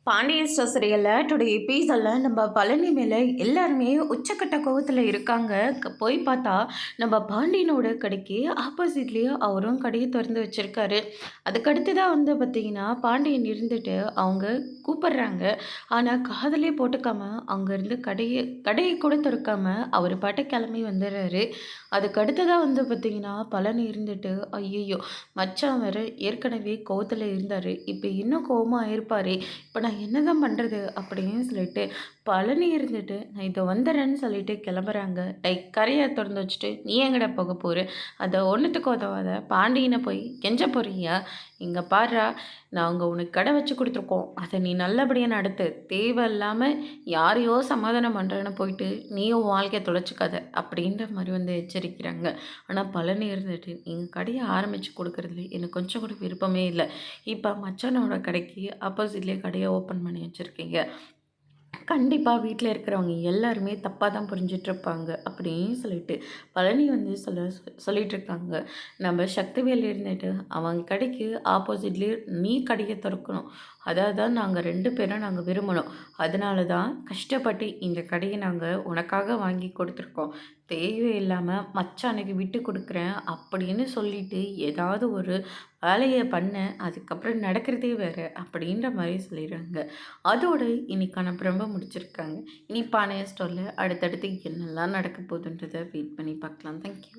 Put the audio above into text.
Pandian store சீரியலில் today எபிசோடில் நம்ம பழனி மேலே எல்லாருமே உச்சக்கட்ட கோவத்தில் இருக்காங்க. போய் பார்த்தா நம்ம பாண்டியனோட கடைக்கு ஆப்போசிட்லேயே அவரும் கடையை திறந்து வச்சுருக்காரு. அதுக்கடுத்து தான் வந்து பார்த்திங்கன்னா பாண்டியன் இருந்துட்டு அவங்க கூப்பிட்றாங்க. ஆனால் காதலே போட்டுக்காம அங்கேருந்து கடையை கூட திறக்காம அவர் பாட்டு கிளம்பி வந்துடுறாரு. அதுக்கடுத்து தான் வந்து பார்த்திங்கன்னா பழனி இருந்துட்டு ஐயையோ மச்சான் வேறு ஏற்கனவே கோவத்தில் இருந்தார், இப்போ இன்னும் கோவமாக இருப்பார், இப்போ நான் என்னதான் பண்ணுறது அப்படின்னு சொல்லிட்டு பழனி இருந்துட்டு நான் இதை வந்துடுறேன்னு சொல்லிட்டு கிளம்புறாங்க. லைக் கரையை திறந்து வச்சுட்டு நீ எங்கடா போக போகிற, அதை ஒன்றுத்துக்கு உதவாத பாண்டியனை போய் கெஞ்ச போறியா, இங்கே பாடுறா நாங்கள் உனக்கு கடை வச்சு கொடுத்துருக்கோம், அதை நீ நல்லபடியாக நடத்து, தேவையில்லாமல் யாரையோ சமாதானம் பண்ணுறேன்னு போயிட்டு நீயும் வாழ்க்கையை தொலைச்சிக்காத அப்படின்ற மாதிரி வந்து எச்சரிக்கிறாங்க. ஆனால் பழனி இருந்துட்டு நீங்கள் கடையை ஆரம்பித்து கொடுக்குறதுல எனக்கு கொஞ்சம் கூட விருப்பமே இல்லை, இப்போ மச்சானோட கடைக்கு ஆப்போசிட்லேயே கடையை ஓப்பன் பண்ணி வச்சுருக்கீங்க, கண்டிப்பாக வீட்டில் இருக்கிறவங்க எல்லாருமே தப்பாக தான் புரிஞ்சிட்ருப்பாங்க அப்படின்னு சொல்லிட்டு பழனி வந்து சொல்லிகிட்ருக்காங்க. நம்ம சக்திவேல் இருந்துட்டு அவங்க கடைக்கு ஆப்போசிட்லேயே நீ கடையை திறக்கணும், அதாவது தான் நாங்கள் 2 பேரும் நாங்கள் விரும்பணும், அதனால தான் கஷ்டப்பட்டு இந்த கடையை நாங்கள் உனக்காக வாங்கி கொடுத்துருக்கோம், தேவையில்லாமல் மச்சானுக்கு விட்டு கொடுக்குறேன் அப்படின்னு சொல்லிட்டு ஏதாவது ஒரு வேலையை பண்ண அதுக்கப்புறம் நடக்கிறதே வேறு அப்படின்ற மாதிரி சொல்லிடுறாங்க. அதோடு இன்னைக்கான பிரம்ப முடிச்சிருக்காங்க. இனி பானைய ஸ்டோரில் அடுத்தடுத்து என்னெல்லாம் நடக்க போகுதுன்றதை வெயிட் பண்ணி பார்க்கலாம். தேங்க்யூ.